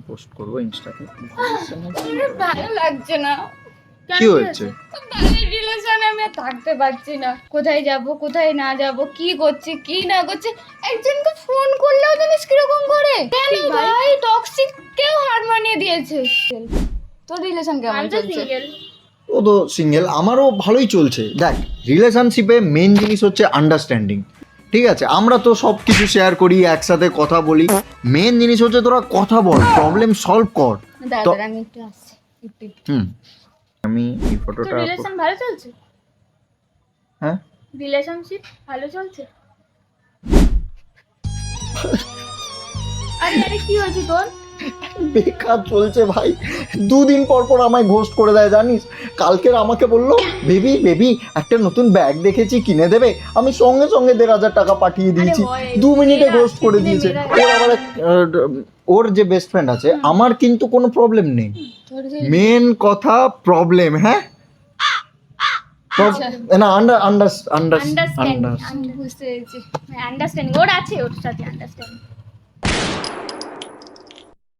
Post করবো ইনস্টাতে। ভালো লাগছে না। কি হয়েছে? রিলেশনে আমি আর থাকতে পারছি না। কোথায় যাব কোথায় না যাব, কি করছি কি না করছি, একজনকে ফোন করলেও জানিস কিরকম করে। কেন ভাই টক্সিক কেউ হার মানিয়ে দিয়েছে। তোর রিলেশন কেমন চলছে? ও তো সিঙ্গেল, আমারও ভালোই চলছে। দেখ, রিলেশনশিপে মেন জিনিস হচ্ছে আন্ডারস্ট্যান্ডিং, ঠিক আছে? আমরা তো সব কিছু শেয়ার করি, একসাথে কথা বলি। মেন জিনিস হচ্ছে তোরা কথা বল, প্রবলেম সলভ কর। দাদা আমি একটু আসছি। আমি এই তোর ফটোটা, রিলেশন ভালো চলছে? হ্যাঁ রিলেশনশিপ ভালো চলছে? আরে আরে কি হয়েছে তোর? বেকার চলছে ভাই। দুদিন পর পর আমায় ঘোস্ট করে দেয় জানিস। কালকের আমাকে বললো, বেবি বেবি একটা নতুন ব্যাগ দেখেছি, কিনে দেবে? আমি সঙ্গে সঙ্গে 1,500 টাকা পাঠিয়ে দিয়েছি। 2 মিনিটে ঘোস্ট করে দিয়েছে। ওর আবার ওর যে বেস্ট ফ্রেন্ড আছে, আমার কিন্তু কোনো প্রবলেম নেই। মেন কথা প্রবলেম, হ্যাঁ না আন্ডারস্ট্যান্ডিং, আমি বুঝতে পেরেছি। আন্ডারস্ট্যান্ডিং ওর আছে, ওর সাথে আন্ডারস্ট্যান্ডিং।